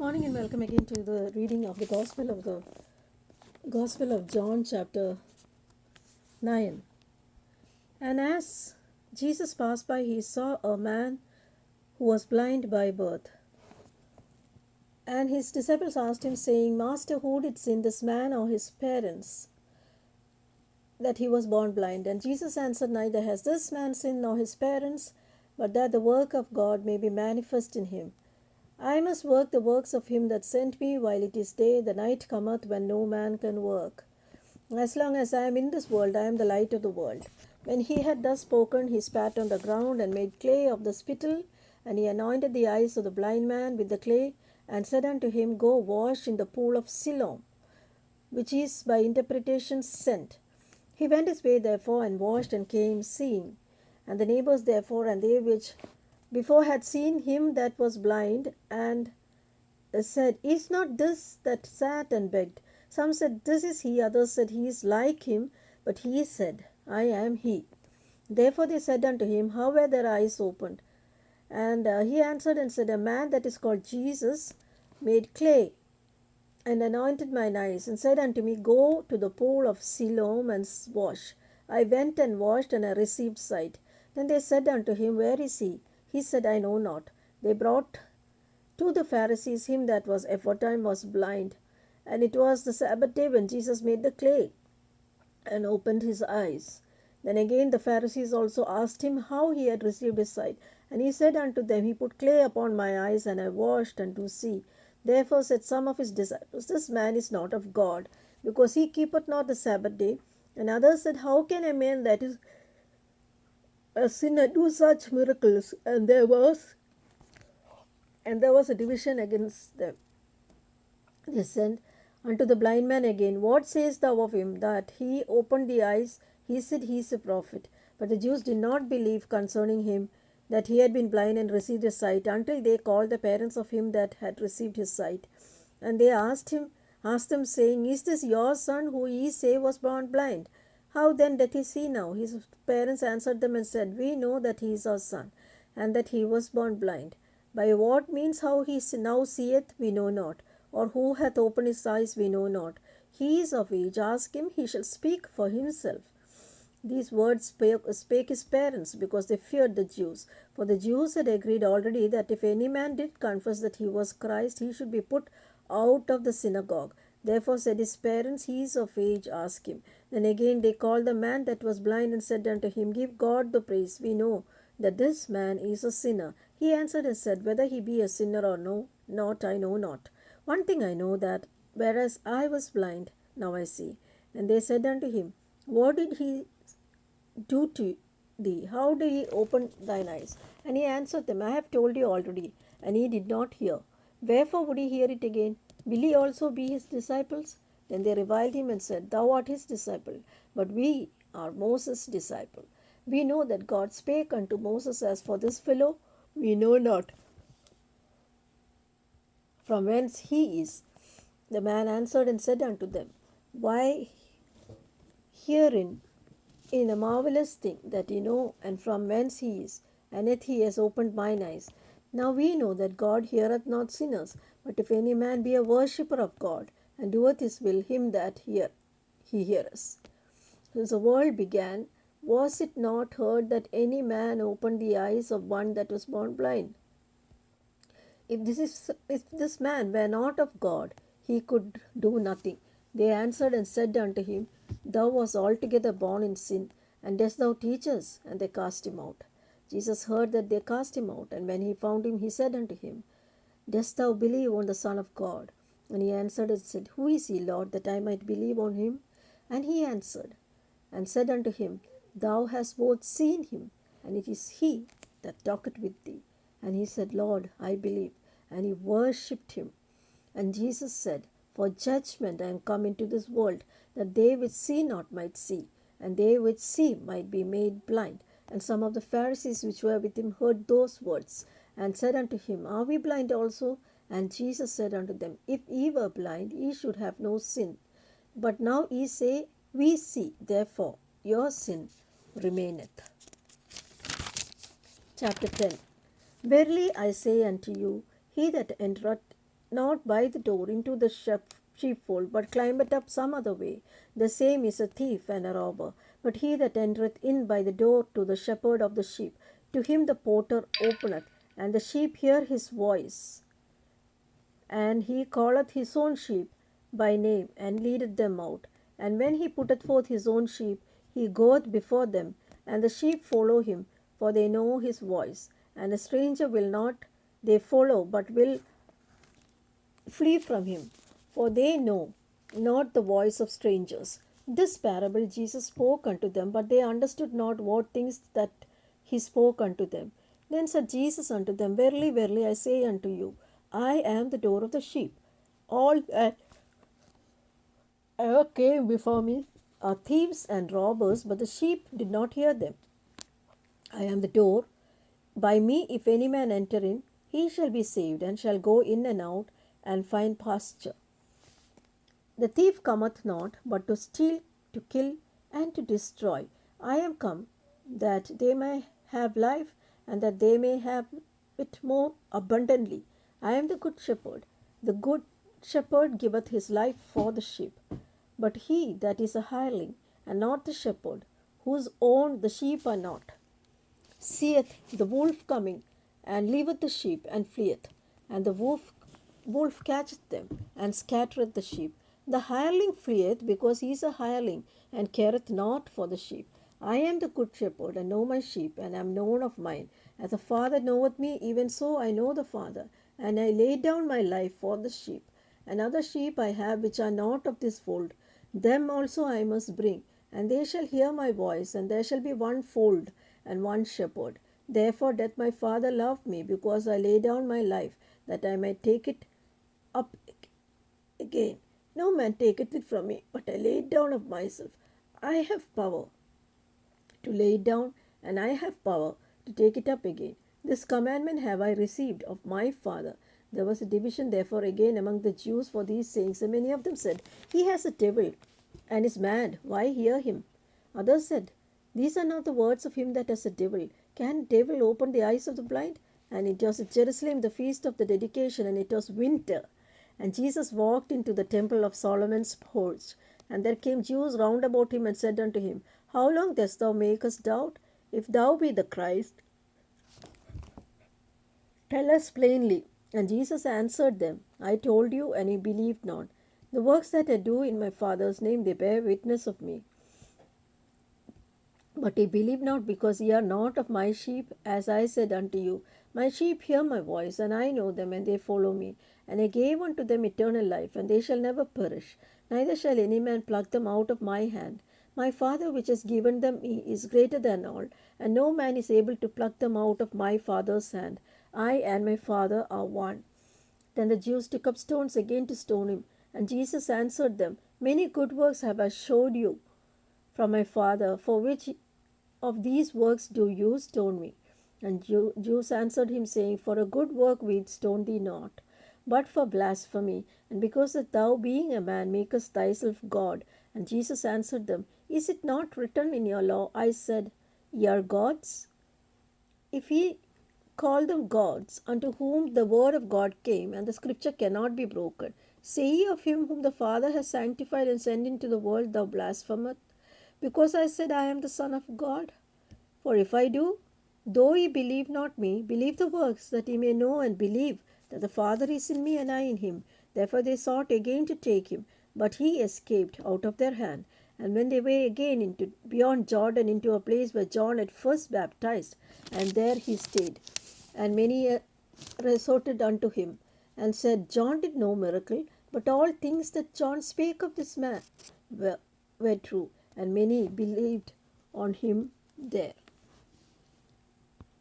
Morning and welcome again to the reading of the Gospel of John, chapter 9. And as Jesus passed by, he saw a man who was blind by birth. And his disciples asked him, saying, Master, who did sin, this man or his parents, that he was born blind? And Jesus answered, Neither has this man sinned nor his parents, but that the work of God may be manifest in him. I must work the works of him that sent me while it is day. The night cometh when no man can work. As long as I am in this world, I am the light of the world. When he had thus spoken, he spat on the ground and made clay of the spittle, and he anointed the eyes of the blind man with the clay, and said unto him, Go wash in the pool of Siloam, which is by interpretation sent. He went his way therefore, and washed, and came seeing. And the neighbors therefore, and they which before had seen him that was blind, and said, Is not this that sat and begged? Some said, This is he. Others said, He is like him. But he said, I am he. Therefore they said unto him, How were their eyes opened? And he answered and said, A man that is called Jesus made clay, and anointed mine eyes, and said unto me, Go to the pool of Siloam and wash. I went and washed, and I received sight. Then they said unto him, Where is he? He said, I know not. They brought to the Pharisees him that was aforetime was blind. And it was the Sabbath day when Jesus made the clay and opened his eyes. Then again the Pharisees also asked him how he had received his sight. And he said unto them, He put clay upon my eyes, and I washed, and do see. Therefore said some of his disciples, This man is not of God, because he keepeth not the Sabbath day. And others said, How can a man that is a sinner do such miracles? And there was a division against them. They said unto the blind man again, What sayest thou of him, that he opened the eyes? He said, He is a prophet. But the Jews did not believe concerning him that he had been blind and received his sight, until they called the parents of him that had received his sight. And they asked them, saying, Is this your son, who ye say was born blind? How then doth he see now? His parents answered them and said, We know that he is our son, and that he was born blind. By what means how he now seeth, we know not, or who hath opened his eyes, we know not. He is of age, ask him, he shall speak for himself. These words spake his parents, because they feared the Jews. For the Jews had agreed already that if any man did confess that he was Christ, he should be put out of the synagogue. Therefore said his parents, He is of age, ask him. Then again they called the man that was blind, and said unto him, Give God the praise. We know that this man is a sinner. He answered and said, Whether he be a sinner or no, not I know not. One thing I know, that whereas I was blind, now I see. And they said unto him, What did he do to thee? How did he open thine eyes? And he answered them, I have told you already, and ye did not hear. Wherefore would he hear it again? Will ye also be his disciples? Then they reviled him and said, Thou art his disciple, but we are Moses' disciple. We know that God spake unto Moses, as for this fellow, we know not from whence he is. The man answered and said unto them, Why herein in a marvelous thing, that ye know, and from whence he is, and yet he has opened mine eyes. Now we know that God heareth not sinners, but if any man be a worshipper of God, and doeth his will, him that he heareth. Since the world began, was it not heard that any man opened the eyes of one that was born blind? If this man were not of God, he could do nothing. They answered and said unto him, Thou wast altogether born in sin, and dost thou teach us? And they cast him out. Jesus heard that they cast him out, and when he found him, he said unto him, Dost thou believe on the Son of God? And he answered and said, Who is he, Lord, that I might believe on him? And he answered and said unto him, Thou hast both seen him, and it is he that talketh with thee. And he said, Lord, I believe. And he worshipped him. And Jesus said, For judgment I am come into this world, that they which see not might see, and they which see might be made blind. And some of the Pharisees which were with him heard those words, and said unto him, Are we blind also? And Jesus said unto them, If ye were blind, ye should have no sin. But now ye say, We see, therefore your sin remaineth. Chapter 10. Verily I say unto you, he that entereth not by the door into the sheepfold, but climbeth up some other way. The same is a thief and a robber. But he that entereth in by the door to the shepherd of the sheep, to him the porter openeth, and the sheep hear his voice. And he calleth his own sheep by name, and leadeth them out. And when he putteth forth his own sheep, he goeth before them, and the sheep follow him, for they know his voice. And a stranger will not they follow, but will flee from him, for they know not the voice of strangers. This parable Jesus spoke unto them, but they understood not what things that he spoke unto them. Then said Jesus unto them, Verily, verily, I say unto you, I am the door of the sheep. All that ever came before me are thieves and robbers, but the sheep did not hear them. I am the door. By me, if any man enter in, he shall be saved, and shall go in and out, and find pasture. The thief cometh not, but to steal, to kill, and to destroy. I am come, that they may have life, and that they may have it more abundantly. I am the good shepherd. The good shepherd giveth his life for the sheep. But he that is a hireling, and not the shepherd, whose own the sheep are not, seeth the wolf coming, and leaveth the sheep, and fleeth. And the wolf catcheth them, and scattereth the sheep. The hireling fleeth, because he is a hireling, and careth not for the sheep. I am the good shepherd, and know my sheep, and am known of mine. As the Father knoweth me, even so I know the Father, and I lay down my life for the sheep. And other sheep I have which are not of this fold, them also I must bring, and they shall hear my voice, and there shall be one fold and one shepherd. Therefore doth my Father love me, because I lay down my life, that I may take it up again. No man taketh it from me, but I lay it down of myself. I have power to lay it down, and I have power to take it up again. This commandment have I received of my Father. There was a division therefore again among the Jews for these sayings, and many of them said, He has a devil, and is mad. Why hear him? Others said, These are not the words of him that has a devil. Can devil open the eyes of the blind? And it was at Jerusalem the feast of the dedication, and it was winter. And Jesus walked into the temple of Solomon's porch. And there came Jews round about him, and said unto him, How long dost thou make us doubt? If thou be the Christ, tell us plainly. And Jesus answered them, I told you, and ye believed not. The works that I do in my Father's name, they bear witness of me. But ye believe not, because ye are not of my sheep, as I said unto you. My sheep hear my voice, and I know them, and they follow me. And I gave unto them eternal life, and they shall never perish, neither shall any man pluck them out of my hand. My Father which has given them me is greater than all, and no man is able to pluck them out of my Father's hand. I and my Father are one. Then the Jews took up stones again to stone him. And Jesus answered them, Many good works have I showed you from my Father. For which of these works do you stone me? And Jews answered him, saying, For a good work we stone thee not, but for blasphemy, and because that thou, being a man, makest thyself God. And Jesus answered them, Is it not written in your law, I said, Ye are gods? If ye call them gods, unto whom the word of God came, and the scripture cannot be broken, say ye of him whom the Father has sanctified and sent into the world, thou blasphemest, because I said, I am the Son of God? For if I do, though ye believe not me, believe the works, that ye may know and believe that the Father is in me and I in him. Therefore they sought again to take him, but he escaped out of their hand. And when they were again into beyond Jordan, into a place where John had first baptized, and there he stayed. And many resorted unto him, and said, John did no miracle, but all things that John spake of this man were true. And many believed on him there.